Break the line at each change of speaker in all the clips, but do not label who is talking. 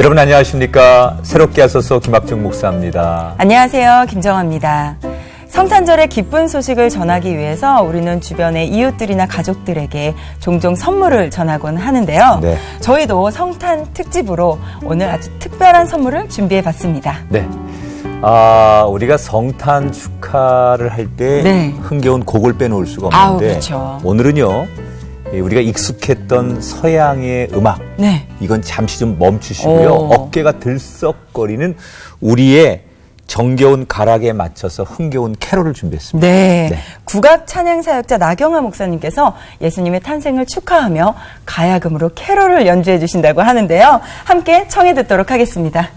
여러분 안녕하십니까? 새롭게 하소서 김학중 목사입니다.
안녕하세요. 김정아입니다. 성탄절의 기쁜 소식을 전하기 위해서 우리는 주변의 이웃들이나 가족들에게 종종 선물을 전하곤 하는데요.
네.
저희도 성탄 특집으로 오늘 아주 특별한 선물을 준비해봤습니다.
네. 우리가 성탄 축하를 할 때
네.
흥겨운 곡을 빼놓을 수가 없는데
그렇죠.
오늘은요. 우리가 익숙했던 서양의 음악
네.
이건 잠시 좀 멈추시고요. 어깨가 들썩거리는 우리의 정겨운 가락에 맞춰서 흥겨운 캐롤을 준비했습니다.
네. 국악 찬양 사역자 나경화 목사님께서 예수님의 탄생을 축하하며 가야금으로 캐롤을 연주해 주신다고 하는데요. 함께 청해 듣도록 하겠습니다.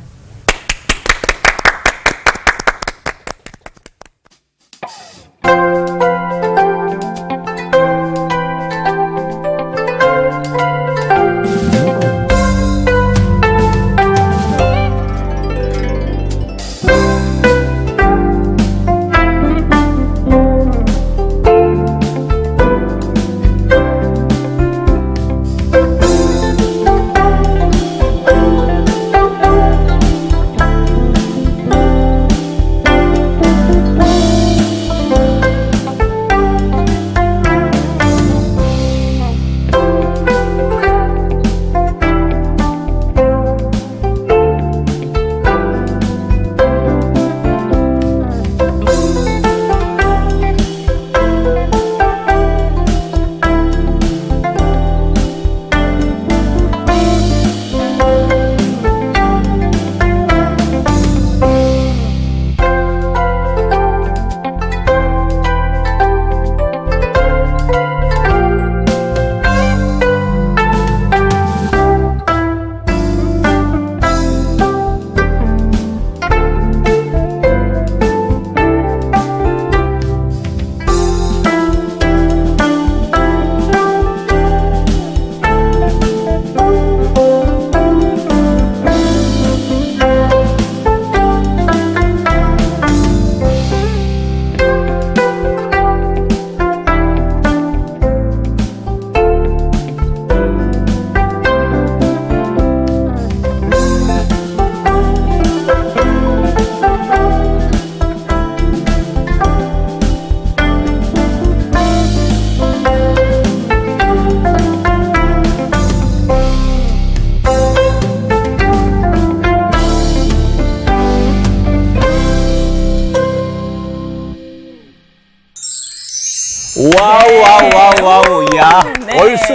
와우. 야,
네.
얼쑤.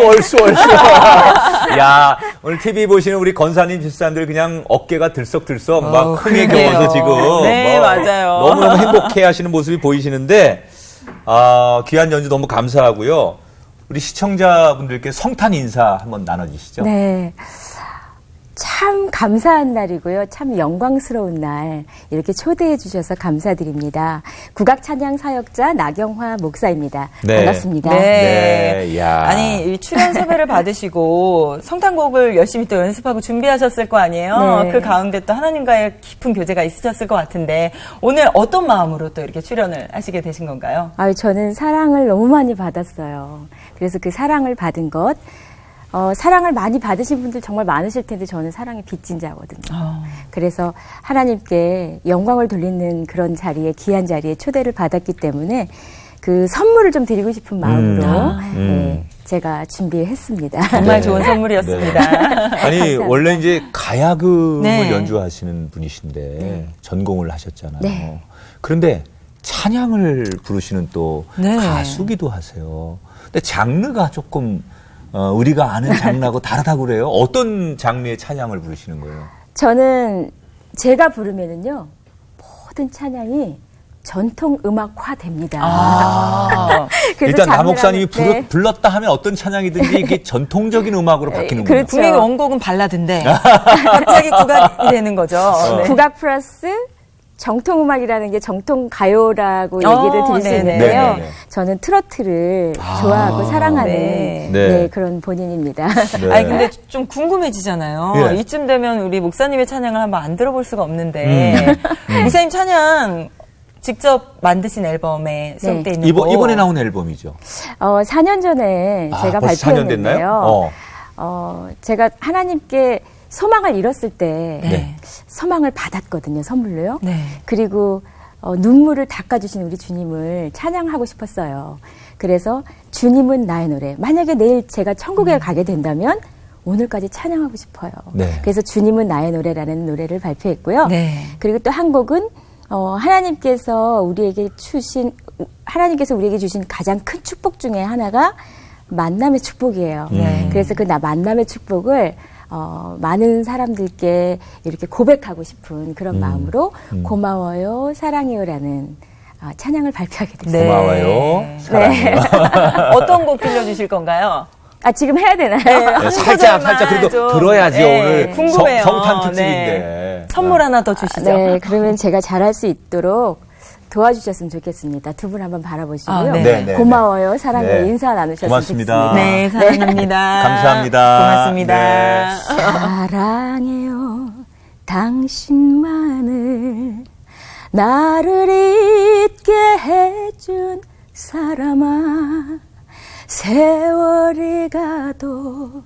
야, 오늘 TV 보시는 우리 권사님, 집사님들 그냥 어깨가 들썩들썩 막 흥에
그러네요.
겨워서 지금.
네, 맞아요.
너무너무 행복해 하시는 모습이 보이시는데, 귀한 연주 너무 감사하고요. 우리 시청자분들께 성탄 인사 한번 나눠주시죠.
네. 참 감사한 날이고요. 참 영광스러운 날 이렇게 초대해 주셔서 감사드립니다. 국악 찬양 사역자 나경화 목사입니다.
네.
반갑습니다.
네, 야.
아니, 이 출연 섭외를 받으시고 성탄곡을 열심히 또 연습하고 준비하셨을 거 아니에요?
네.
그 가운데 또 하나님과의 깊은 교제가 있으셨을 것 같은데 오늘 어떤 마음으로 또 이렇게 출연을 하시게 되신 건가요?
저는 사랑을 너무 많이 받았어요. 그래서 그 사랑을 받은 것 사랑을 많이 받으신 분들 정말 많으실 텐데 저는 사랑의 빚진 자거든요. 그래서 하나님께 영광을 돌리는 그런 자리에 귀한 자리에 초대를 받았기 때문에 그 선물을 좀 드리고 싶은 마음으로 네, 제가 준비했습니다.
정말 좋은 선물이었습니다.
아니,
감사합니다.
원래 이제 가야금을
네.
연주하시는 분이신데 전공을 하셨잖아요.
네.
그런데 찬양을 부르시는 또
네.
가수기도 하세요. 근데 장르가 조금 우리가 아는 장르하고 다르다고 그래요. 어떤 장르의 찬양을 부르시는 거예요?
저는 제가 부르면은요 모든 찬양이 전통 음악화 됩니다. 그래서
일단 나
장르라는-
목사님이
네.
불렀다 하면 어떤 찬양이든지 이게 전통적인 음악으로 바뀌는군요.
그렇죠.
분명히 원곡은 발라드인데 갑자기 국악이 되는 거죠. 네.
국악 플러스 정통음악이라는 게 정통가요라고 얘기를 드릴 수
네네.
있는데요.
네네네.
저는 트로트를 좋아하고 사랑하는
네.
네.
그런 본인입니다.
네.
아니 근데 좀 궁금해지잖아요.
예.
이쯤 되면 우리 목사님의 찬양을 한번 안 들어볼 수가 없는데 목사님 찬양 직접 만드신 앨범에 수록돼 있는 거.
이번에 나온 앨범이죠.
4년 전에 제가
벌써 4년 됐나요?
발표했는데요. 제가 하나님께 소망을 잃었을 때
네.
소망을 받았거든요, 선물로요.
네.
그리고 눈물을 닦아주신 우리 주님을 찬양하고 싶었어요. 그래서 주님은 나의 노래. 만약에 내일 제가 천국에 가게 된다면 오늘까지 찬양하고 싶어요.
네.
그래서 주님은 나의 노래라는 노래를 발표했고요.
네.
그리고 또 한 곡은 하나님께서 우리에게 주신 가장 큰 축복 중에 하나가 만남의 축복이에요.
네.
그래서 그 만남의 축복을 많은 사람들께 이렇게 고백하고 싶은 그런 마음으로 고마워요, 사랑해요라는 찬양을 발표하게 됐어요.
네.
고마워요. 사랑해요.
어떤 곡 들려주실 건가요?
지금 해야 되나요?
네, 살짝 그래도
좀,
들어야죠.
네,
오늘
궁금해요.
성탄 특집인데.
네. 선물 하나 더 주시죠.
네, 그러면 제가 잘할 수 있도록 도와주셨으면 좋겠습니다. 두 분 한번 바라보시고요.
아, 네.
네, 네,
고마워요, 사랑해요.
네.
인사 나누셨으면
고맙습니다.
좋겠습니다.
네, 사랑합니다.
감사합니다.
고맙습니다.
네.
사랑해요, 당신만을 나를 잊게 해준 사람아, 세월이 가도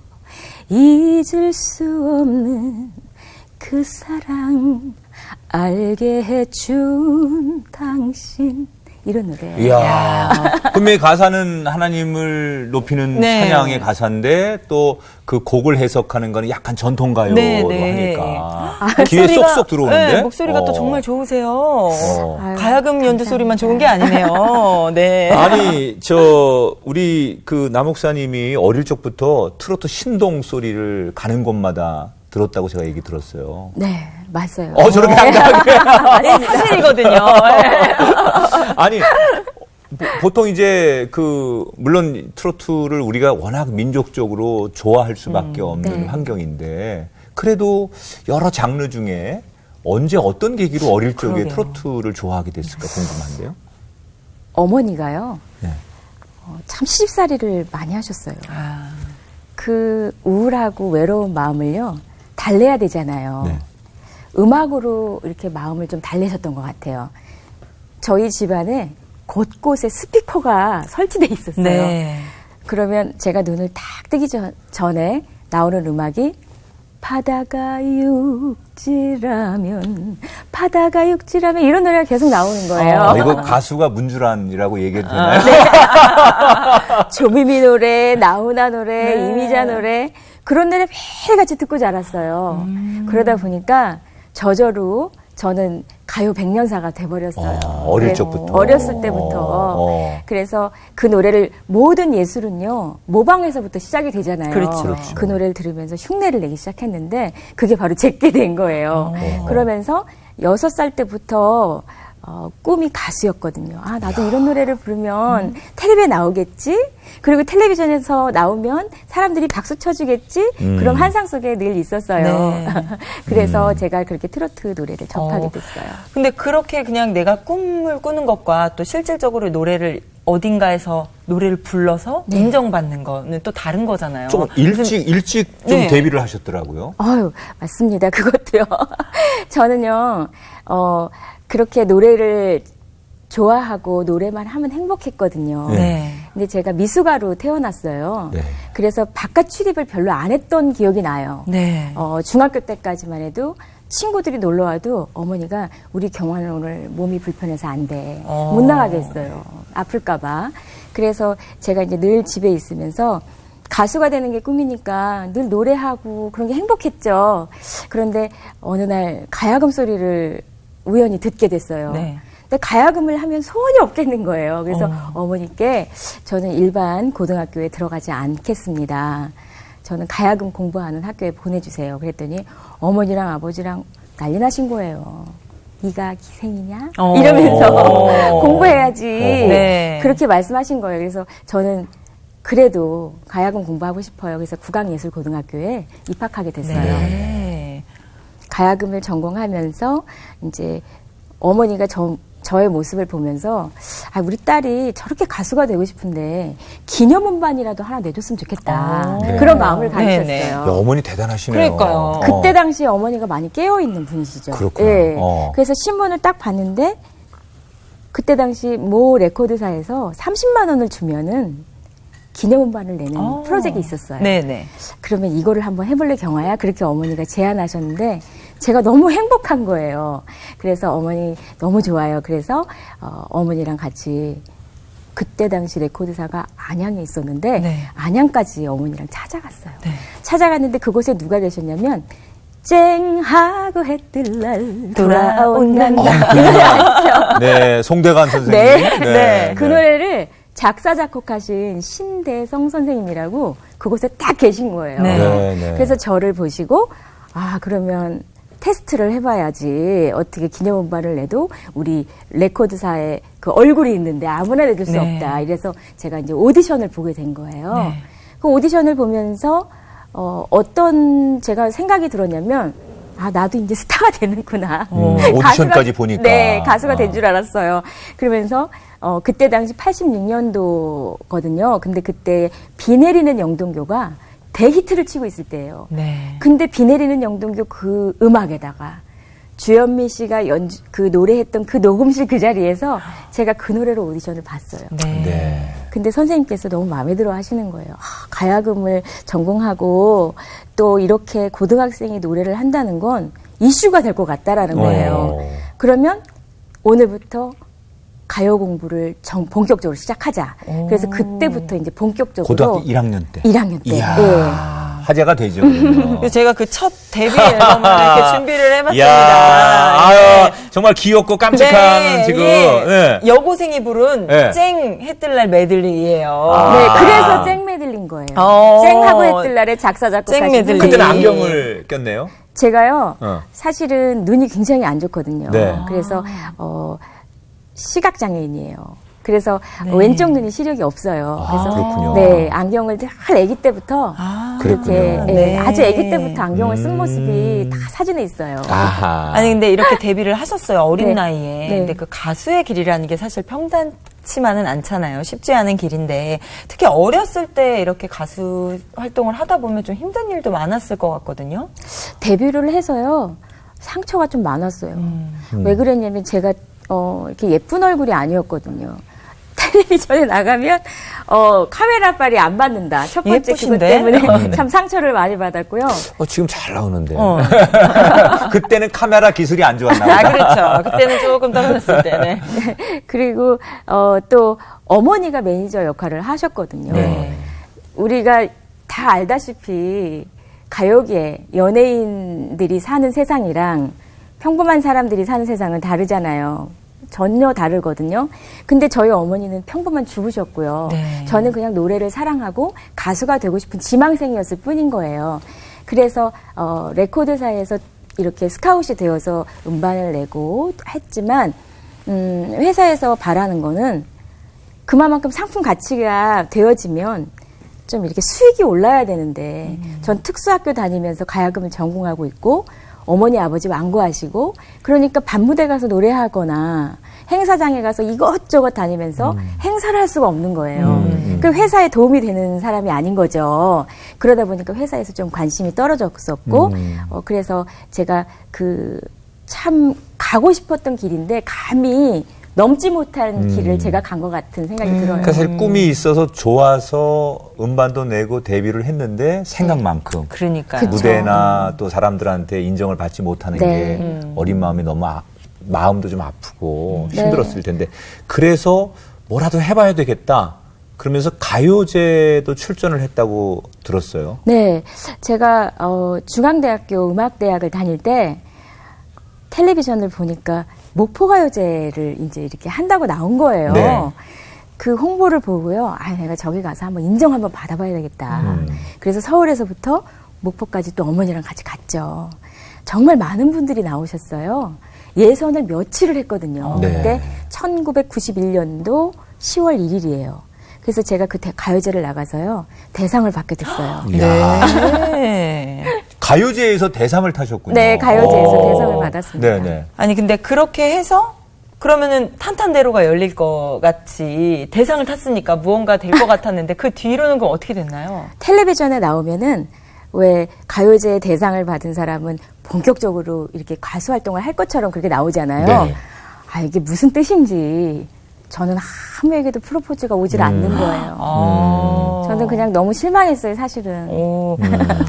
잊을 수 없는 그 사랑 알게 해준 당신. 이런 노래예요.
이야. 분명히 가사는 하나님을 높이는
네.
찬양의 가사인데 또 그 곡을 해석하는 거는 약간 전통가요로
네, 네.
하니까 귀에 쏙쏙 들어오는데.
네, 목소리가 또 정말 좋으세요.
아유,
가야금 연주 소리만 좋은 게 아니네요. 네.
아니, 우리 그 남목사님이 어릴 적부터 트로트 신동 소리를 가는 곳마다 들었다고 제가 얘기 들었어요.
네, 맞아요.
저렇게 당당하게.
아니, 사실이거든요.
아니, 보통 이제 물론 트로트를 우리가 워낙 민족적으로 좋아할 수밖에 없는
네.
환경인데 그래도 여러 장르 중에 언제 어떤 계기로 어릴 적에
그러게요.
트로트를 좋아하게 됐을까 궁금한데요.
어머니가요,
네.
참 시집살이를 많이 하셨어요.
아,
그 우울하고 외로운 마음을요, 달래야 되잖아요.
네.
음악으로 이렇게 마음을 좀 달래셨던 것 같아요. 저희 집안에 곳곳에 스피커가 설치돼 있었어요.
네.
그러면 제가 눈을 딱 뜨기 전에 나오는 음악이 바다가 육지라면 이런 노래가 계속 나오는 거예요.
이거 가수가 문주란이라고 얘기해도 되나요?
조미미 노래, 나훈아 노래, 이미자 노래 그런 노래 매일같이 듣고 자랐어요. 그러다 보니까 저절로 저는 가요 백년사가 돼버렸어요.
어릴
그래서
적부터.
어렸을 때부터. 그래서 그 노래를 모든 예술은요, 모방에서부터 시작이 되잖아요.
그렇죠.
그렇죠.
그 노래를 들으면서 흉내를 내기 시작했는데 그게 바로 제게 된 거예요. 그러면서 6살 때부터 꿈이 가수였거든요. 아, 나도 이런 노래를 부르면 텔레비에 나오겠지? 그리고 텔레비전에서 나오면 사람들이 박수 쳐주겠지? 그런 환상 속에 늘 있었어요.
네.
그래서 제가 그렇게 트로트 노래를 접하게 됐어요.
근데 그렇게 그냥 내가 꿈을 꾸는 것과 또 실질적으로 노래를 어딘가에서 노래를 불러서
네.
인정받는 거는 또 다른 거잖아요.
좀 일찍 좀
네.
데뷔를 하셨더라고요.
아유, 맞습니다. 그것도요. 저는요, 그렇게 노래를 좋아하고 노래만 하면 행복했거든요.
네.
근데 제가 미숙아로 태어났어요.
네.
그래서 바깥 출입을 별로 안 했던 기억이 나요.
네.
중학교 때까지만 해도 친구들이 놀러 와도 어머니가 우리 경화는 오늘 몸이 불편해서 안 돼. 못 나가게 했어요. 아플까봐. 그래서 제가 이제 늘 집에 있으면서 가수가 되는 게 꿈이니까 늘 노래하고 그런 게 행복했죠. 그런데 어느 날 가야금 소리를 우연히 듣게 됐어요.
네.
근데 가야금을 하면 소원이 없겠는 거예요. 그래서 어머니께 저는 일반 고등학교에 들어가지 않겠습니다. 저는 가야금 공부하는 학교에 보내주세요. 그랬더니 어머니랑 아버지랑 난리 나신 거예요. 네가 기생이냐? 이러면서 공부해야지.
네.
그렇게 말씀하신 거예요. 그래서 저는 그래도 가야금 공부하고 싶어요. 그래서 국악예술고등학교에 입학하게 됐어요.
네.
가야금을 전공하면서 이제 어머니가 저의 모습을 보면서 우리 딸이 저렇게 가수가 되고 싶은데 기념 음반이라도 하나 내줬으면 좋겠다.
네.
그런 마음을 가지셨어요.
네네.
야, 어머니 대단하시네요.
그러니까요.
그때 당시 어머니가 많이 깨어있는 분이시죠.
그렇구나.
예.
어.
그래서 신문을 딱 봤는데 그때 당시 모 레코드사에서 30만 원을 주면은 기념 음반을 내는 프로젝트가 있었어요.
네네.
그러면 이거를 한번 해볼래 경아야? 그렇게 어머니가 제안하셨는데 제가 너무 행복한 거예요. 그래서 어머니 너무 좋아요. 그래서 어머니랑 같이 그때 당시 레코드사가 안양에 있었는데
네.
안양까지 어머니랑 찾아갔어요.
네.
찾아갔는데 그곳에 누가 계셨냐면 쨍하고 해뜰 날 돌아온단다. 이 노래 아시죠?
네, 송대관 선생님.
네. 그 노래를 작사 작곡하신 신대성 선생님이라고 그곳에 딱 계신 거예요.
네.
네, 네.
그래서 저를 보시고 그러면 테스트를 해봐야지. 어떻게 기념음반을 내도 우리 레코드사에 그 얼굴이 있는데 아무나 내줄 수
네.
없다. 이래서 제가 이제 오디션을 보게 된 거예요.
네.
그 오디션을 보면서 어떤 제가 생각이 들었냐면 나도 이제 스타가 되는구나.
오디션까지 보니까.
네, 가수가 된 줄 알았어요. 그러면서 그때 당시 86년도거든요. 근데 그때 비 내리는 영동교가 대히트를 치고 있을 때예요.
네.
근데 비 내리는 영동교 그 음악에다가 주현미 씨가 그 노래했던 그 녹음실 그 자리에서 제가 그 노래로 오디션을 봤어요.
네.
네.
근데 선생님께서 너무 마음에 들어 하시는 거예요. 가야금을 전공하고 또 이렇게 고등학생이 노래를 한다는 건 이슈가 될 것 같다라는 거예요. 그러면 오늘부터 가요 공부를 본격적으로 시작하자. 그래서 그때부터 이제 본격적으로
고등학교 1학년 때.
1학년 때.
이야,
예.
화제가 되죠. 그러면.
그래서 제가 그 첫 데뷔 앨범을 이렇게 준비를 해봤습니다.
이야,
네.
정말 귀엽고 깜찍한 지금.
예.
네.
여고생이 부른
네.
쨍 해뜰날 메들리예요.
네, 그래서 쨍 메들린 거예요. 쨍하고 해뜰날의 작사 작곡하신
쨍 메들리.
그때는
분이.
안경을 꼈네요.
제가요,
사실은
사실은 눈이 굉장히 안 좋거든요.
네.
그래서 시각장애인이에요. 그래서
네.
왼쪽 눈이 시력이 없어요. 그래서
그렇군요.
네, 안경을 늘 아기 때부터 그렇게
그랬군요.
예,
네.
아주 아기 때부터 안경을 쓴 모습이 다 사진에 있어요.
아하.
아니 근데 이렇게 데뷔를 하셨어요. 어린
네.
나이에.
네.
근데 그 가수의 길이라는 게 사실 평단치만은 않잖아요. 쉽지 않은 길인데 특히 어렸을 때 이렇게 가수 활동을 하다 보면 좀 힘든 일도 많았을 것 같거든요.
데뷔를 해서요, 상처가 좀 많았어요. 왜 그랬냐면 제가 이렇게 예쁜 얼굴이 아니었거든요. 텔레비전에 나가면 카메라빨이 안 받는다. 첫 번째 그것
예쁘신데?
때문에 참 상처를 많이 받았고요.
지금 잘 나오는데. 그때는 카메라 기술이 안 좋았나 보다.
그렇죠. 그때는 조금 떨어졌을 때. 네.
그리고 또 어머니가 매니저 역할을 하셨거든요.
네.
우리가 다 알다시피 가요계 연예인들이 사는 세상이랑 평범한 사람들이 사는 세상은 다르잖아요. 전혀 다르거든요. 근데 저희 어머니는 평범한 주부셨고요.
네.
저는 그냥 노래를 사랑하고 가수가 되고 싶은 지망생이었을 뿐인 거예요. 그래서 레코드사에서 이렇게 스카웃이 되어서 음반을 내고 했지만 회사에서 바라는 거는 그만큼 상품 가치가 되어지면 좀 이렇게 수익이 올라야 되는데 전 특수학교 다니면서 가야금을 전공하고 있고 어머니 아버지 완고하시고 그러니까 밤무대 가서 노래하거나 행사장에 가서 이것저것 다니면서 행사를 할 수가 없는 거예요. 그 회사에 도움이 되는 사람이 아닌 거죠. 그러다 보니까 회사에서 좀 관심이 떨어졌었고 그래서 제가 참 가고 싶었던 길인데 감히 넘지 못한 길을 제가 간 것 같은 생각이 들어요.
그러니까 사실 꿈이 있어서 좋아서 음반도 내고 데뷔를 했는데 생각만큼
그러니까요.
그쵸.
무대나 또 사람들한테 인정을 받지 못하는
네.
게 어린 마음이 너무 마음도 좀 아프고
네.
힘들었을 텐데 그래서 뭐라도 해봐야 되겠다. 그러면서 가요제도 출전을 했다고 들었어요.
네, 제가 중앙대학교 음악대학을 다닐 때 텔레비전을 보니까 목포가요제를 이제 이렇게 한다고 나온 거예요.
네.
그 홍보를 보고요. 내가 저기 가서 한번 인정 한번 받아봐야 되겠다. 그래서 서울에서부터 목포까지 또 어머니랑 같이 갔죠. 정말 많은 분들이 나오셨어요. 예선을 며칠을 했거든요.
네.
그때 1991년도 10월 1일이에요. 그래서 제가 그 가요제를 나가서요. 대상을 받게 됐어요.
이야.
네.
가요제에서 대상을 타셨군요.
네, 가요제에서 대상을 받았습니다.
네네.
아니 근데 그렇게 해서 그러면은 탄탄대로가 열릴 것 같이 대상을 탔으니까 무언가 될 것 같았는데 그 뒤로는 그럼 어떻게 됐나요?
텔레비전에 나오면은 왜 가요제 대상을 받은 사람은 본격적으로 이렇게 가수 활동을 할 것처럼 그렇게 나오잖아요.
네.
이게 무슨 뜻인지 저는 아무에게도 프로포즈가 오질 않는 거예요. 저는 그냥 너무 실망했어요, 사실은.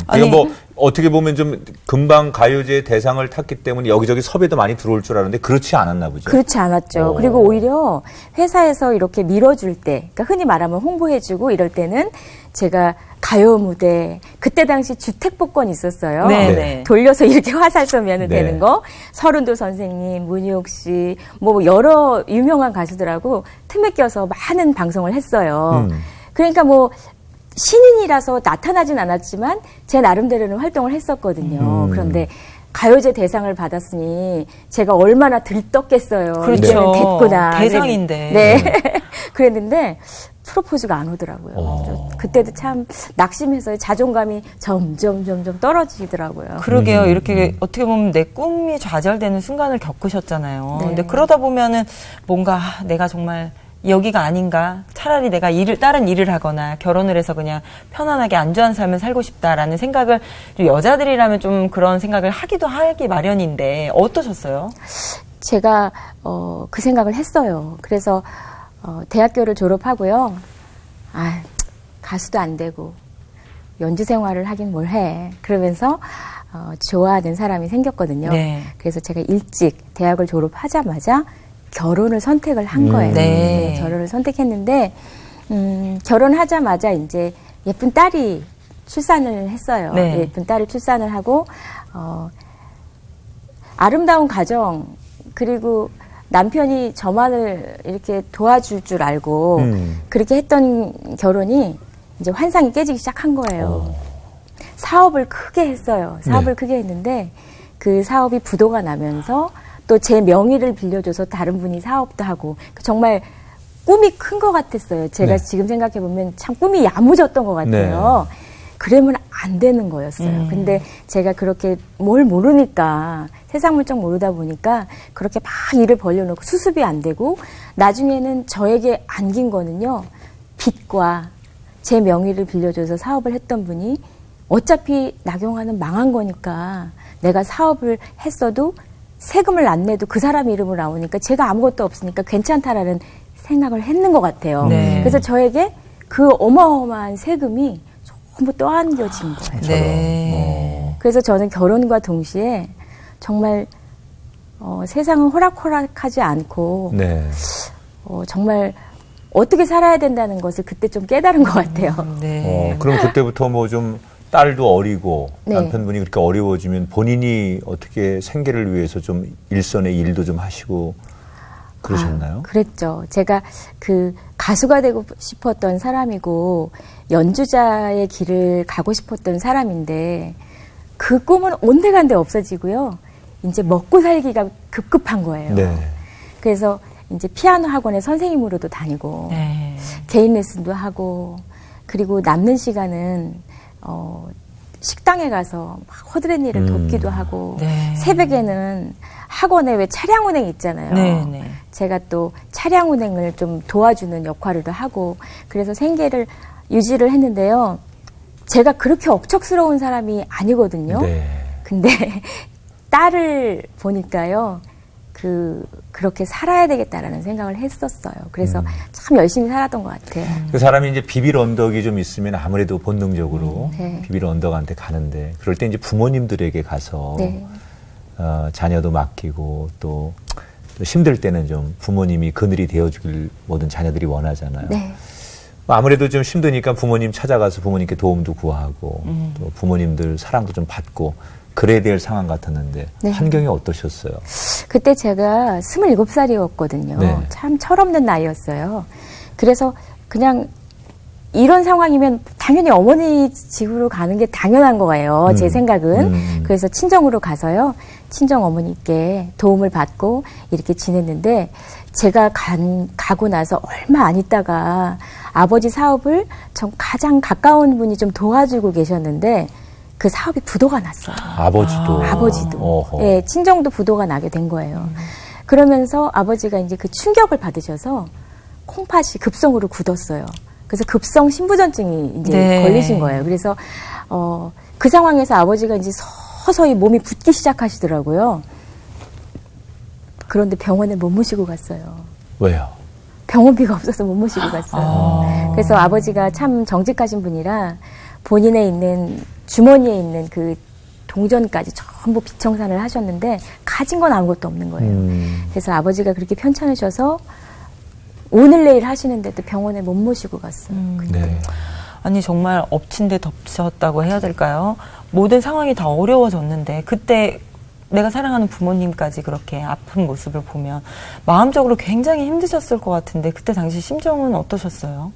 아니,
이거 뭐 어떻게 보면 좀 금방 가요제 대상을 탔기 때문에 여기저기 섭외도 많이 들어올 줄 알았는데 그렇지 않았나 보죠.
그렇지 않았죠. 그리고 오히려 회사에서 이렇게 밀어줄 때, 그러니까 흔히 말하면 홍보해주고 이럴 때는 제가 가요 무대, 그때 당시 주택복권이 있었어요.
네.
돌려서 이렇게 화살 쏘면
네.
되는 거. 서른도 선생님, 문희옥 씨, 뭐 여러 유명한 가수들하고 틈에 껴서 많은 방송을 했어요. 그러니까 뭐 신인이라서 나타나진 않았지만 제 나름대로는 활동을 했었거든요. 그런데 가요제 대상을 받았으니 제가 얼마나 들떴겠어요.
그렇죠.
이제는 됐구나.
대상인데.
네. 그랬는데 프로포즈가 안 오더라고요. 그때도 참 낙심해서 자존감이 점점 떨어지더라고요.
그러게요. 이렇게 어떻게 보면 내 꿈이 좌절되는 순간을 겪으셨잖아요.
네.
근데 그러다 보면은 뭔가 내가 정말 여기가 아닌가? 차라리 내가 다른 일을 하거나 결혼을 해서 그냥 편안하게 안주한 삶을 살고 싶다라는 생각을, 여자들이라면 좀 그런 생각을 하기 마련인데 어떠셨어요?
제가 그 생각을 했어요. 그래서 대학교를 졸업하고요. 가수도 안 되고 연주 생활을 하긴 뭘 해. 그러면서 좋아하는 사람이 생겼거든요.
네.
그래서 제가 일찍 대학을 졸업하자마자 결혼을 선택을 한 거예요.
네.
결혼을 선택했는데 결혼하자마자 이제 예쁜 딸이 출산을 했어요.
네.
예쁜 딸이 출산을 하고 아름다운 가정, 그리고 남편이 저만을 이렇게 도와줄 줄 알고 그렇게 했던 결혼이 이제 환상이 깨지기 시작한 거예요. 사업을 크게 했어요. 사업을 크게 했는데 그 사업이 부도가 나면서 또 제 명의를 빌려줘서 다른 분이 사업도 하고, 정말 꿈이 큰 것 같았어요. 제가 지금 생각해보면 참 꿈이 야무졌던 것 같아요. 그러면 안 되는 거였어요. 근데 제가 그렇게 뭘 모르니까, 세상 물정 모르다 보니까 그렇게 막 일을 벌려놓고 수습이 안 되고, 나중에는 저에게 안긴 거는요, 빚과 제 명의를 빌려줘서 사업을 했던 분이 어차피 나경아는 망한 거니까 내가 사업을 했어도 세금을 안 내도 그 사람 이름으로 나오니까 제가 아무것도 없으니까 괜찮다라는 생각을 했는 것 같아요.
네.
그래서 저에게 그 어마어마한 세금이 전부 떠안겨진 거예요.
네.
그래서 저는 결혼과 동시에 정말 세상은 호락호락하지 않고
네.
정말 어떻게 살아야 된다는 것을 그때 좀 깨달은 것 같아요.
네.
그럼 그때부터 뭐 좀 딸도 어리고
네.
남편분이 그렇게 어려워지면 본인이 어떻게 생계를 위해서 좀 일선의 일도 좀 하시고 그러셨나요?
그랬죠. 제가 그 가수가 되고 싶었던 사람이고 연주자의 길을 가고 싶었던 사람인데 그 꿈은 온데간데 없어지고요. 이제 먹고 살기가 급급한 거예요.
네.
그래서 이제 피아노 학원에 선생님으로도 다니고
네.
개인 레슨도 하고, 그리고 남는 시간은 식당에 가서 막 허드렛 일을 돕기도 하고,
네.
새벽에는 학원에 왜 차량 운행 있잖아요.
네, 네.
제가 또 차량 운행을 좀 도와주는 역할을 하고, 그래서 생계를 유지를 했는데요. 제가 그렇게 억척스러운 사람이 아니거든요.
네.
근데 딸을 보니까요. 그렇게 살아야 되겠다라는 생각을 했었어요. 그래서 참 열심히 살았던 것 같아요.
그 사람이 이제 비빌 언덕이 좀 있으면 아무래도 본능적으로
네.
비빌 언덕한테 가는데, 그럴 때 이제 부모님들에게 가서
네.
자녀도 맡기고 또 힘들 때는 좀 부모님이 그늘이 되어주길 모든 자녀들이 원하잖아요.
네.
아무래도 좀 힘드니까 부모님 찾아가서 부모님께 도움도 구하고 또 부모님들 사랑도 좀 받고 그래야 될 상황 같았는데
네.
환경이 어떠셨어요?
그때 제가 27살이었거든요.
네.
참 철없는 나이였어요. 그래서 그냥 이런 상황이면 당연히 어머니 집으로 가는 게 당연한 거예요. 제 생각은. 그래서 친정으로 가서요. 친정 어머니께 도움을 받고 이렇게 지냈는데, 제가 가고 나서 얼마 안 있다가 아버지 사업을 좀 가장 가까운 분이 좀 도와주고 계셨는데, 그 사업이 부도가 났어요.
아버지도.
아버지도.
어허.
예, 친정도 부도가 나게 된 거예요. 그러면서 아버지가 이제 그 충격을 받으셔서 콩팥이 급성으로 굳었어요. 그래서 급성 신부전증이 이제
네.
걸리신 거예요. 그래서 그 상황에서 아버지가 이제 서서히 몸이 붓기 시작하시더라고요. 그런데 병원에 못 모시고 갔어요.
왜요?
병원비가 없어서 못 모시고 갔어요. 그래서 아버지가 참 정직하신 분이라 본인의 있는 주머니에 있는 그 동전까지 전부 비청산을 하셨는데 가진 건 아무것도 없는 거예요. 그래서 아버지가 그렇게 편찮으셔서 오늘 내일 하시는데도 병원에 못 모시고 갔어요.
네.
아니 정말 엎친 데 덮쳤다고 해야 될까요? 모든 상황이 다 어려워졌는데 그때 내가 사랑하는 부모님까지 그렇게 아픈 모습을 보면 마음적으로 굉장히 힘드셨을 것 같은데 그때 당시 심정은 어떠셨어요?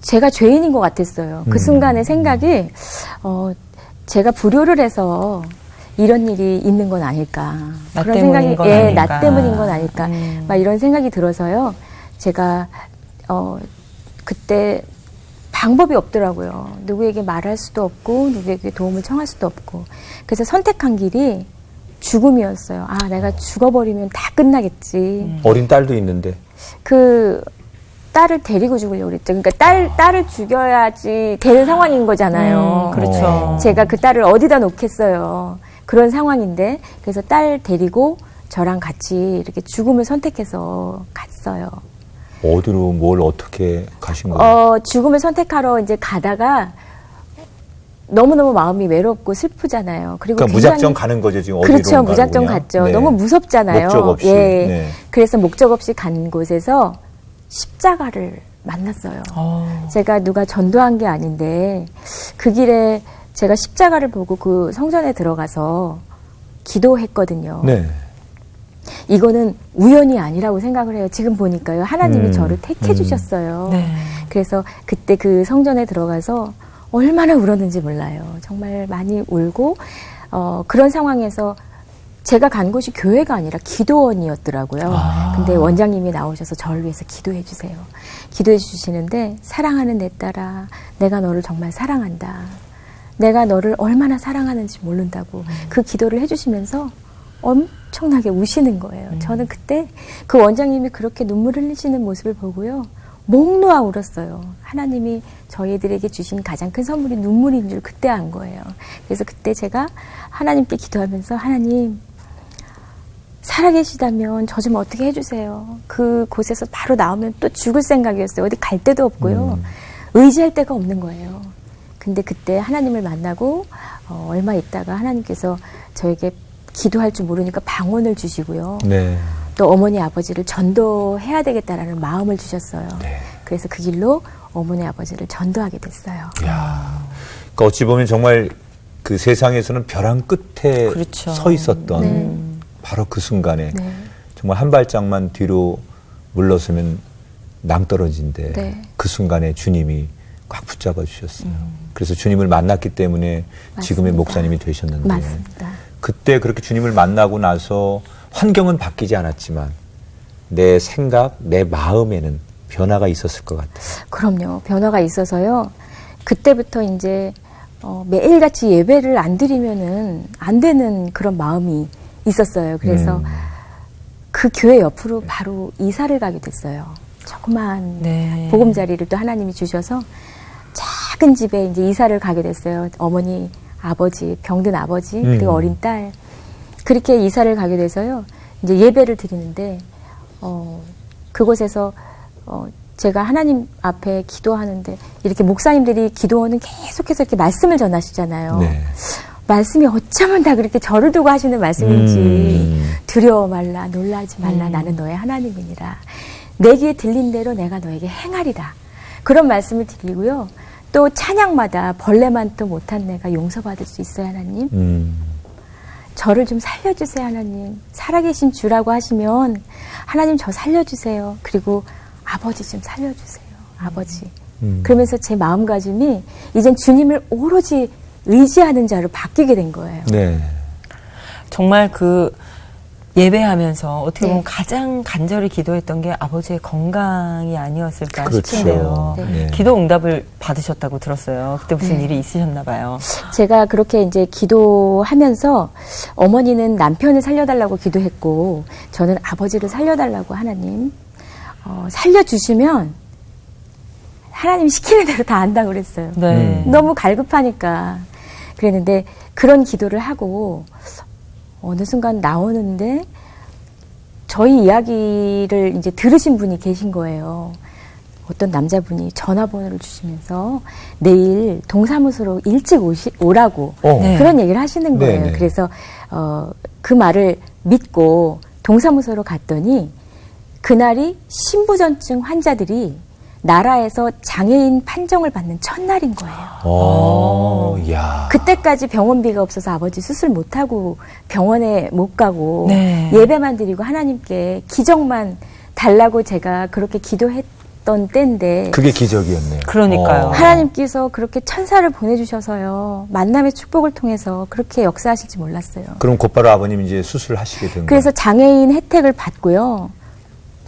제가 죄인인 것 같았어요. 그 순간의 생각이 제가 불효를 해서 이런 일이 있는 건 아닐까.
나
그런
때문인
생각이
건
예,
아닐까.
나 때문인 건 아닐까. 막 이런 생각이 들어서요. 제가 그때 방법이 없더라고요. 누구에게 말할 수도 없고 누구에게 도움을 청할 수도 없고. 그래서 선택한 길이 죽음이었어요. 아, 내가 죽어버리면 다 끝나겠지.
어린 딸도 있는데.
그 딸을 데리고 죽으려고 그랬죠. 그러니까 딸을 죽여야지 되는 상황인 거잖아요.
그렇죠.
제가 그 딸을 어디다 놓겠어요. 그런 상황인데 그래서 딸 데리고 저랑 같이 이렇게 죽음을 선택해서 갔어요.
어디로 뭘 어떻게 가신 거예요?
죽음을 선택하러 이제 가다가 너무너무 마음이 외롭고 슬프잖아요. 그리고
그러니까 무작정 가는 거죠, 지금 어디로
그렇죠. 무작정 갔죠.
네.
너무 무섭잖아요.
목적 없이.
예.
네.
그래서 목적 없이 간 곳에서 십자가를 만났어요. 제가 누가 전도한 게 아닌데 그 길에 제가 십자가를 보고 그 성전에 들어가서 기도했거든요.
네.
이거는 우연이 아니라고 생각을 해요. 지금 보니까요. 하나님이 저를 택해 주셨어요.
네.
그래서 그때 그 성전에 들어가서 얼마나 울었는지 몰라요. 정말 많이 울고 그런 상황에서 제가 간 곳이 교회가 아니라 기도원이었더라고요. 근데 원장님이 나오셔서 저를 위해서 기도해 주세요. 기도해 주시는데 사랑하는 내 딸아, 내가 너를 정말 사랑한다. 내가 너를 얼마나 사랑하는지 모른다고 그 기도를 해주시면서 엄청나게 우시는 거예요. 저는 그때 그 원장님이 그렇게 눈물 흘리시는 모습을 보고요. 목 놓아 울었어요. 하나님이 저희들에게 주신 가장 큰 선물이 눈물인 줄 그때 안 거예요. 그래서 그때 제가 하나님께 기도하면서 하나님 살아계시다면 저 좀 어떻게 해주세요. 그 곳에서 바로 나오면 또 죽을 생각이었어요. 어디 갈 데도 없고요. 의지할 데가 없는 거예요. 근데 그때 하나님을 만나고 얼마 있다가 하나님께서 저에게 기도할 줄 모르니까 방언을 주시고요.
네.
또 어머니 아버지를 전도해야 되겠다라는 마음을 주셨어요.
네.
그래서 그 길로 어머니 아버지를 전도하게 됐어요.
이야. 그러니까 어찌 보면 정말 그 세상에서는 벼랑 끝에
그렇죠.
서 있었던
네.
바로 그 순간에
네.
정말 한 발짝만 뒤로 물러서면 낭떠러지인데
네.
그 순간에 주님이 꽉 붙잡아 주셨어요. 그래서 주님을 만났기 때문에 지금의
맞습니다.
목사님이 되셨는데
맞습니다.
그때 그렇게 주님을 만나고 나서 환경은 바뀌지 않았지만 내 생각, 내 마음에는 변화가 있었을 것 같아요.
그럼요. 변화가 있어서요. 그때부터 이제 매일같이 예배를 안 드리면은 안 되는 그런 마음이 있었어요. 그래서 그 교회 옆으로 바로 이사를 가게 됐어요. 조그만
네.
보금자리를 또 하나님이 주셔서 작은 집에 이제 이사를 가게 됐어요. 어머니, 아버지, 병든 아버지, 그리고 어린 딸. 그렇게 이사를 가게 돼서요. 이제 예배를 드리는데, 그곳에서, 제가 하나님 앞에 기도하는데, 이렇게 목사님들이 기도원은 계속해서 이렇게 말씀을 전하시잖아요.
네.
말씀이 어쩌면 다 그렇게 저를 두고 하시는 말씀인지, 두려워 말라, 놀라지 말라, 나는 너의 하나님이니라. 내 귀에 들린 대로 내가 너에게 행하리라. 그런 말씀을 드리고요. 또 찬양마다 벌레만 또 못한 내가 용서받을 수 있어요, 하나님. 저를 좀 살려주세요, 하나님. 살아계신 주라고 하시면 하나님 저 살려주세요. 그리고 아버지 좀 살려주세요, 아버지. 그러면서 제 마음가짐이 이젠 주님을 오로지 의지하는 자로 바뀌게 된 거예요.
네.
정말 그 예배하면서 어떻게 보면
네.
가장 간절히 기도했던 게 아버지의 건강이 아니었을까
그렇죠.
싶은데요.
네.
기도 응답을 받으셨다고 들었어요. 그때 무슨
네.
일이 있으셨나 봐요.
제가 그렇게 이제 기도하면서 어머니는 남편을 살려달라고 기도했고 저는 아버지를 살려달라고 하나님 살려주시면 하나님 시키는 대로 다 안다고 그랬어요.
네.
너무 갈급하니까 그랬는데 그런 기도를 하고 어느 순간 나오는데 저희 이야기를 이제 들으신 분이 계신 거예요. 어떤 남자분이 전화번호를 주시면서 내일 동사무소로 일찍 오라고
네.
그런 얘기를 하시는 거예요.
네네.
그래서 그 말을 믿고 동사무소로 갔더니 그날이 신부전증 환자들이 나라에서 장애인 판정을 받는 첫날인 거예요.
야.
그때까지 병원비가 없어서 아버지 수술 못하고 병원에 못 가고
네.
예배만 드리고 하나님께 기적만 달라고 제가 그렇게 기도했던 때인데
그게 기적이었네요.
그러니까요.
하나님께서 그렇게 천사를 보내주셔서요. 만남의 축복을 통해서 그렇게 역사하실지 몰랐어요.
그럼 곧바로 아버님 이제 수술을 하시게 된 거예요.
그래서 장애인 혜택을 받고요.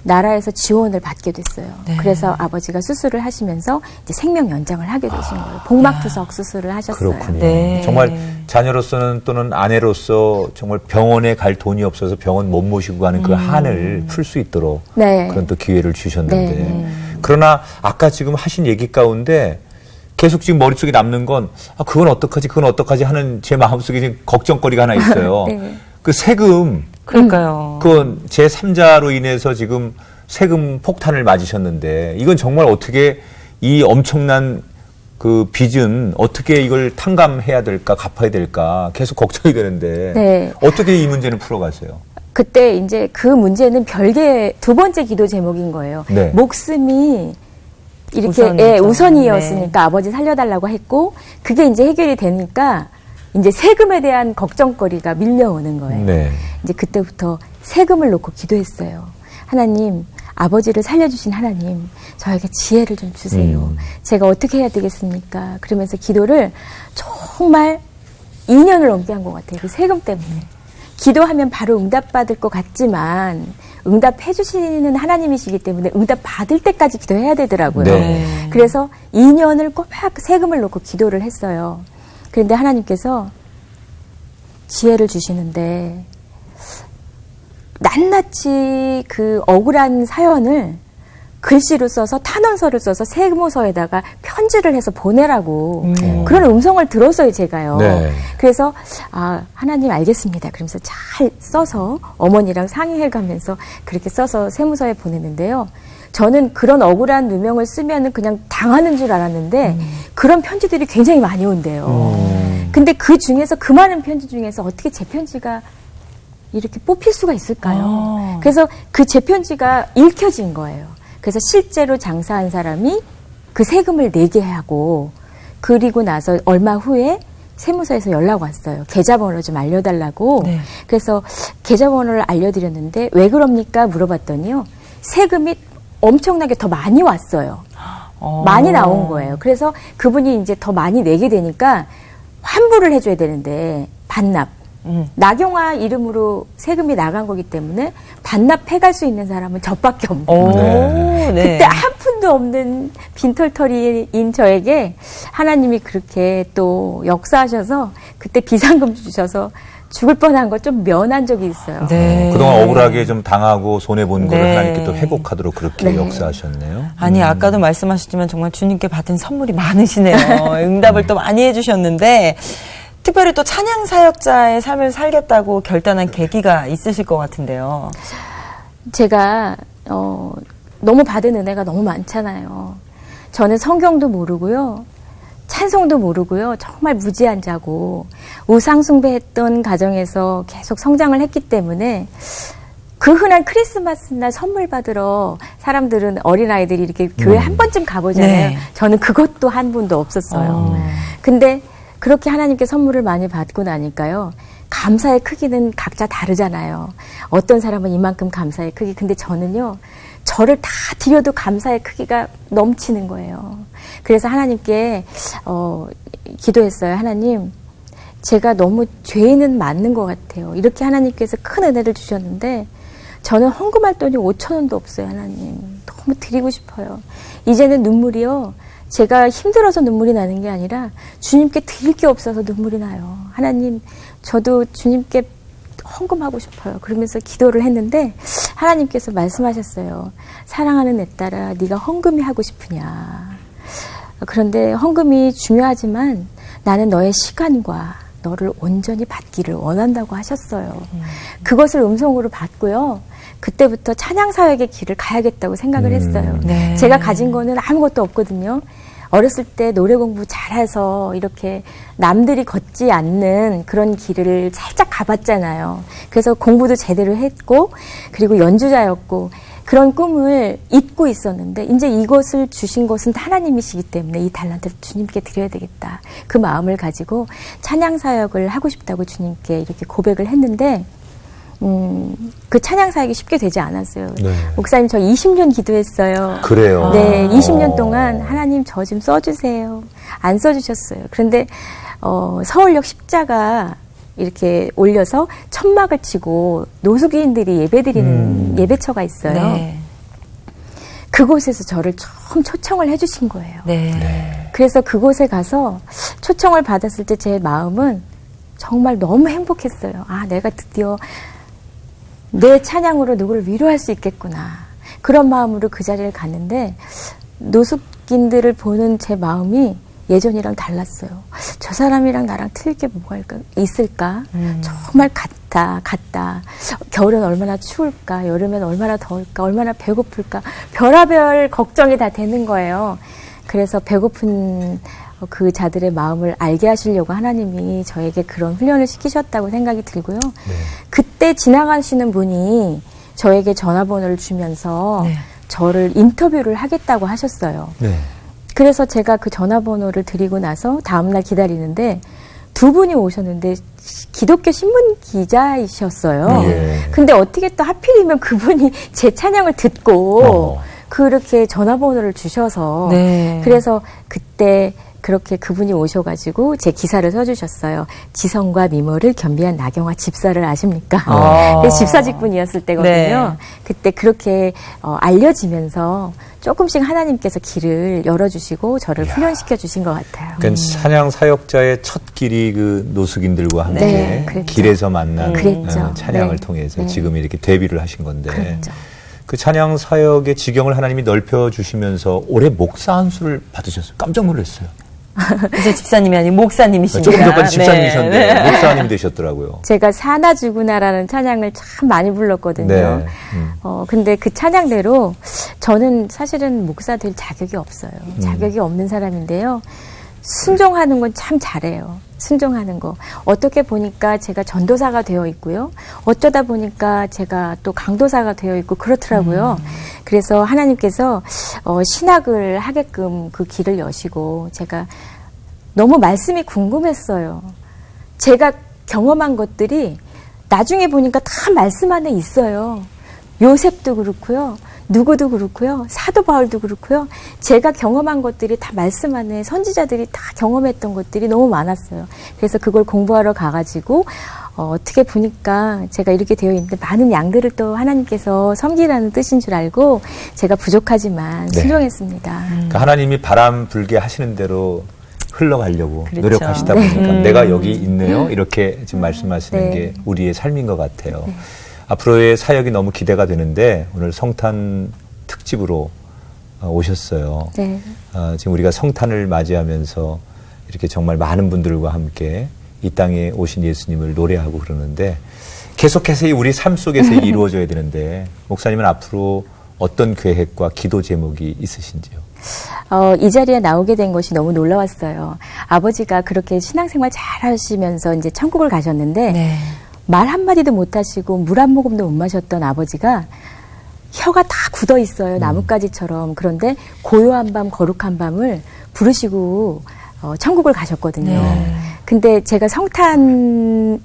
나라에서 지원을 받게 됐어요.
네.
그래서 아버지가 수술을 하시면서 이제 생명 연장을 하게 되신 거예요. 복막투석 수술을 하셨어요.
그렇군요.
네.
정말 자녀로서는 또는 아내로서 정말 병원에 갈 돈이 없어서 병원 못 모시고 가는 그 한을 풀 수 있도록
네.
그런 또 기회를 주셨는데
네.
그러나 아까 지금 하신 얘기 가운데 계속 지금 머릿속에 남는 건 그건 어떡하지 하는 제 마음속에 지금 걱정거리가 하나 있어요.
네.
그 세금
그러니까요.
그 제3자로 인해서 지금 세금 폭탄을 맞으셨는데 이건 정말 어떻게 이 엄청난 그 빚은 어떻게 이걸 탕감해야 될까 갚아야 될까 계속 걱정이 되는데
네.
어떻게 이 문제는 풀어가세요?
그때 이제 그 문제는 별개 두 번째 기도 제목인 거예요.
네.
목숨이 이렇게
우선이죠.
우선이었으니까 아버지 살려달라고 했고 그게 이제 해결이 되니까 이제 세금에 대한 걱정거리가 밀려오는 거예요.
네.
이제 그때부터 세금을 놓고 기도했어요. 하나님, 아버지를 살려주신 하나님, 저에게 지혜를 좀 주세요. 제가 어떻게 해야 되겠습니까? 그러면서 기도를 정말 2년을 넘게 한 것 같아요. 그 세금 때문에. 기도하면 바로 응답받을 것 같지만 응답해 주시는 하나님이시기 때문에 응답 받을 때까지 기도해야 되더라고요.
네.
그래서 2년을 꼬박 세금을 놓고 기도를 했어요. 그런데 하나님께서 지혜를 주시는데 낱낱이 그 억울한 사연을 글씨로 써서 탄원서를 써서 세무서에다가 편지를 해서 보내라고 그런 음성을 들었어요, 제가요.
네.
그래서 하나님 알겠습니다. 그러면서 잘 써서 어머니랑 상의해가면서 그렇게 써서 세무서에 보냈는데요. 저는 그런 억울한 누명을 쓰면은 그냥 당하는 줄 알았는데 그런 편지들이 굉장히 많이 온대요. 근데 그 중에서 그 많은 편지 중에서 어떻게 제 편지가 이렇게 뽑힐 수가 있을까요? 그래서 그 제 편지가 읽혀진 거예요. 그래서 실제로 장사한 사람이 그 세금을 내게 하고 그리고 나서 얼마 후에 세무서에서 연락 왔어요. 계좌번호 좀 알려달라고.
네.
그래서 계좌번호를 알려드렸는데 왜 그럽니까? 물어봤더니요. 세금이 엄청나게 더 많이 왔어요. 많이 나온 거예요. 그래서 그분이 이제 더 많이 내게 되니까 환불을 해줘야 되는데 반납. 나경화 이름으로 세금이 나간 거기 때문에 반납해갈 수 있는 사람은 저밖에 없는 거예요.
네.
그때 한 푼도 없는 빈털터리인 저에게 하나님이 그렇게 또 역사하셔서 그때 비상금 주셔서 죽을 뻔한 거 좀 면한 적이 있어요.
네.
그동안 억울하게 좀 당하고 손해본 거를
네.
하나님께 또 회복하도록 그렇게
네.
역사하셨네요.
아니 아까도 말씀하셨지만 정말 주님께 받은 선물이 많으시네요. 응답을 또 많이 해주셨는데 특별히 또 찬양 사역자의 삶을 살겠다고 결단한 계기가 있으실 것 같은데요.
제가 너무 받은 은혜가 너무 많잖아요. 저는 성경도 모르고요. 찬송도 모르고요. 정말 무지한 자고 우상숭배했던 가정에서 계속 성장을 했기 때문에 그 흔한 크리스마스 날 선물 받으러 사람들은 어린아이들이 이렇게 교회 한 번쯤 가보잖아요.
네.
저는 그것도 한 번도 없었어요. 근데 그렇게 하나님께 선물을 많이 받고 나니까요. 감사의 크기는 각자 다르잖아요. 어떤 사람은 이만큼 감사의 크기. 근데 저는요. 저를 다 드려도 감사의 크기가 넘치는 거예요. 그래서 하나님께 기도했어요. 하나님, 제가 너무 죄인은 맞는 것 같아요. 이렇게 하나님께서 큰 은혜를 주셨는데 저는 헌금할 돈이 5,000원도 없어요. 하나님. 너무 드리고 싶어요. 이제는 눈물이요. 제가 힘들어서 눈물이 나는 게 아니라 주님께 드릴 게 없어서 눈물이 나요. 하나님, 저도 주님께 헌금하고 싶어요. 그러면서 기도를 했는데 하나님께서 말씀하셨어요. 사랑하는 내 딸아, 네가 헌금이 하고 싶으냐. 그런데 헌금이 중요하지만 나는 너의 시간과 너를 온전히 받기를 원한다고 하셨어요. 그것을 음성으로 받고요. 그때부터 찬양 사역의 길을 가야겠다고 생각을 했어요.
네.
제가 가진 거는 아무것도 없거든요. 어렸을 때 노래 공부 잘해서 이렇게 남들이 걷지 않는 그런 길을 살짝 가봤잖아요. 그래서 공부도 제대로 했고, 그리고 연주자였고, 그런 꿈을 잊고 있었는데, 이제 이것을 주신 것은 하나님이시기 때문에 이 달란트를 주님께 드려야 되겠다. 그 마음을 가지고 찬양 사역을 하고 싶다고 주님께 이렇게 고백을 했는데, 그 찬양 사역이 쉽게 되지 않았어요.
네.
목사님, 저 20년 기도했어요.
그래요.
네, 20년 동안 하나님 저 좀 써주세요. 안 써주셨어요. 그런데 서울역 십자가 이렇게 올려서 천막을 치고 노숙인들이 예배드리는 예배처가 있어요.
네.
그곳에서 저를 처음 초청을 해주신 거예요.
네.
그래서 그곳에 가서 초청을 받았을 때 제 마음은 정말 너무 행복했어요. 아, 내가 드디어 내 찬양으로 누구를 위로할 수 있겠구나. 그런 마음으로 그 자리를 갔는데 노숙인들을 보는 제 마음이 예전이랑 달랐어요. 저 사람이랑 나랑 틀릴 게 뭐가 있을까? 정말 같다. 겨울엔 얼마나 추울까? 여름엔 얼마나 더울까? 얼마나 배고플까? 별하별 걱정이 다 되는 거예요. 그래서 배고픈 그 자들의 마음을 알게 하시려고 하나님이 저에게 그런 훈련을 시키셨다고 생각이 들고요.
네.
그때 지나가시는 분이 저에게 전화번호를 주면서
네.
저를 인터뷰를 하겠다고 하셨어요.
네.
그래서 제가 그 전화번호를 드리고 나서 다음날 기다리는데 두 분이 오셨는데 기독교 신문 기자이셨어요.
예.
근데 어떻게 또 하필이면 그분이 제 찬양을 듣고 그렇게 전화번호를 주셔서
네.
그래서 그때 그렇게 그분이 오셔가지고 제 기사를 써주셨어요. 지성과 미모를 겸비한 나경화 집사를 아십니까? 집사직분이었을 때거든요.
네.
그때 그렇게 알려지면서 조금씩 하나님께서 길을 열어주시고 저를 훈련시켜 주신 것 같아요.
그러니까 찬양 사역자의 첫 길이 그 노숙인들과 함께
네, 그랬죠.
길에서 만난
그랬죠.
찬양을
네.
통해서
네.
지금 이렇게 데뷔를 하신 건데
그랬죠.
그 찬양 사역의 지경을 하나님이 넓혀주시면서 올해 목사 안수를 받으셨어요. 깜짝 놀랐어요.
이제 집사님이 아닌 목사님이십니다.
조금 전까지 집사님이셨는데
네.
목사님 되셨더라고요.
제가 사나 주구나라는 찬양을 참 많이 불렀거든요.
네.
근데 그 찬양대로 저는 사실은 목사 될 자격이 없어요. 자격이 없는 사람인데요. 순종하는 건 참 잘해요. 순종하는 거. 어떻게 보니까 제가 전도사가 되어 있고요. 어쩌다 보니까 제가 또 강도사가 되어 있고 그렇더라고요. 그래서 하나님께서 신학을 하게끔 그 길을 여시고 제가 너무 말씀이 궁금했어요. 제가 경험한 것들이 나중에 보니까 다 말씀 안에 있어요. 요셉도 그렇고요. 누구도 그렇고요. 사도 바울도 그렇고요. 제가 경험한 것들이 다 말씀 안에 선지자들이 다 경험했던 것들이 너무 많았어요. 그래서 그걸 공부하러 가가지고 어떻게 보니까 제가 이렇게 되어 있는데 많은 양들을 또 하나님께서 섬기라는 뜻인 줄 알고 제가 부족하지만
네.
순종했습니다.
그러니까 하나님이 바람 불게 하시는 대로 흘러가려고
그렇죠.
노력하시다 보니까 내가 여기 있네요. 이렇게 지금 말씀하시는
네.
게 우리의 삶인 것 같아요. 앞으로의 사역이 너무 기대가 되는데 오늘 성탄 특집으로 오셨어요.
네.
지금 우리가 성탄을 맞이하면서 이렇게 정말 많은 분들과 함께 이 땅에 오신 예수님을 노래하고 그러는데 계속해서 우리 삶 속에서 이루어져야 되는데 목사님은 앞으로 어떤 계획과 기도 제목이 있으신지요?
이 자리에 나오게 된 것이 너무 놀라웠어요. 아버지가 그렇게 신앙생활 잘 하시면서 이제 천국을 가셨는데
네.
말 한마디도 못 하시고 물 한 모금도 못 마셨던 아버지가 혀가 다 굳어 있어요. 나뭇가지처럼. 그런데 고요한 밤, 거룩한 밤을 부르시고 천국을 가셨거든요.
네.
근데 제가 성탄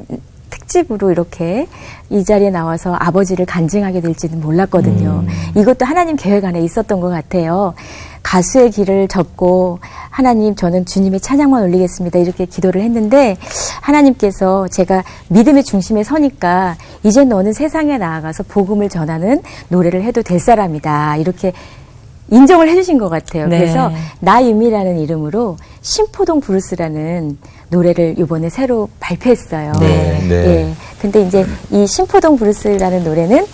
특집으로 이렇게 이 자리에 나와서 아버지를 간증하게 될지는 몰랐거든요. 이것도 하나님 계획 안에 있었던 것 같아요. 가수의 길을 접고 하나님 저는 주님의 찬양만 올리겠습니다. 이렇게 기도를 했는데 하나님께서 제가 믿음의 중심에 서니까 이제 너는 세상에 나아가서 복음을 전하는 노래를 해도 될 사람이다. 이렇게 인정을 해주신 것 같아요.
네.
그래서 나유미라는 이름으로 신포동 브루스라는 노래를 이번에 새로 발표했어요.
네, 네.
예. 근데 이제 이 신포동 브루스라는 노래는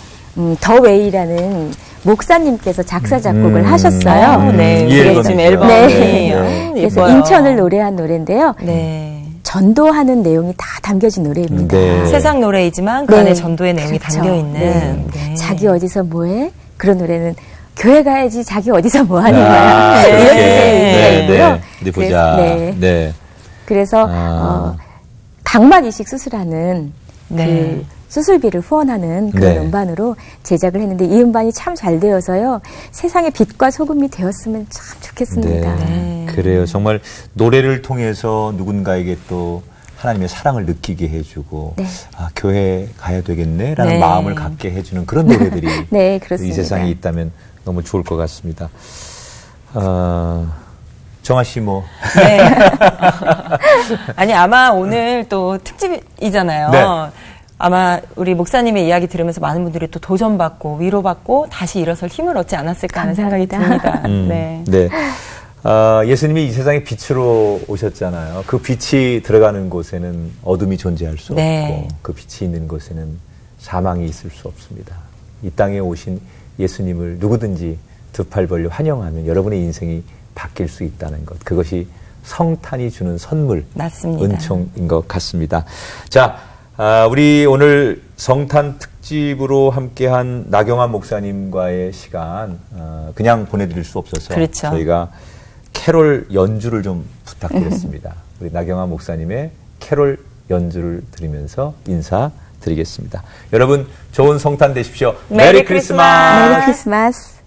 더 웨이라는 목사님께서 작사 작곡을 하셨어요.
네.
이
그게 지금
앨범이죠.
앨범이
네. 그래서
예뻐요.
인천을 노래한 노래인데요.
네.
전도하는 내용이 다 담겨진 노래입니다.
네.
세상 노래이지만 그
네.
안에 전도의 내용이
그렇죠.
담겨 있는.
네.
네.
자기 어디서 뭐해? 그런 노래는 교회 가야지 자기 어디서 뭐 하는
아,
거야.
그렇게.
이런 뜻의 의미고요.
어디 보자.
네.
네.
그래서 각막 이식 수술하는
네.
그 수술비를 후원하는 그런
네.
음반으로 제작을 했는데 이 음반이 참 잘 되어서요. 세상의 빛과 소금이 되었으면 참 좋겠습니다.
네.
그래요. 정말 노래를 통해서 누군가에게 또 하나님의 사랑을 느끼게 해주고
네.
아, 교회 가야 되겠네라는
네.
마음을 갖게 해주는 그런 노래들이
네,
이
그렇습니다.
세상에 있다면 너무 좋을 것 같습니다. 정아 씨 뭐
네. 아니, 아마 오늘 또 특집이잖아요.
네.
아마 우리 목사님의 이야기 들으면서 많은 분들이 또 도전받고 위로받고 다시 일어설 힘을 얻지 않았을까 하는 생각이
감사합니다.
듭니다. 네.
네. 예수님이 이 세상에 빛으로 오셨잖아요. 그 빛이 들어가는 곳에는 어둠이 존재할 수
네.
없고 그 빛이 있는 곳에는 사망이 있을 수 없습니다. 이 땅에 오신 예수님을 누구든지 두 팔 벌려 환영하면 여러분의 인생이 바뀔 수 있다는 것. 그것이 성탄이 주는 선물,
맞습니다.
은총인 것 같습니다. 자, 우리 오늘 성탄 특집으로 함께한 나경환 목사님과의 시간 그냥 보내드릴 수 없어서
그렇죠.
저희가 캐롤 연주를 좀 부탁드렸습니다. 우리 나경환 목사님의 캐롤 연주를 들으면서 인사드리겠습니다. 여러분 좋은 성탄 되십시오.
메리 크리스마스.
메리 크리스마스.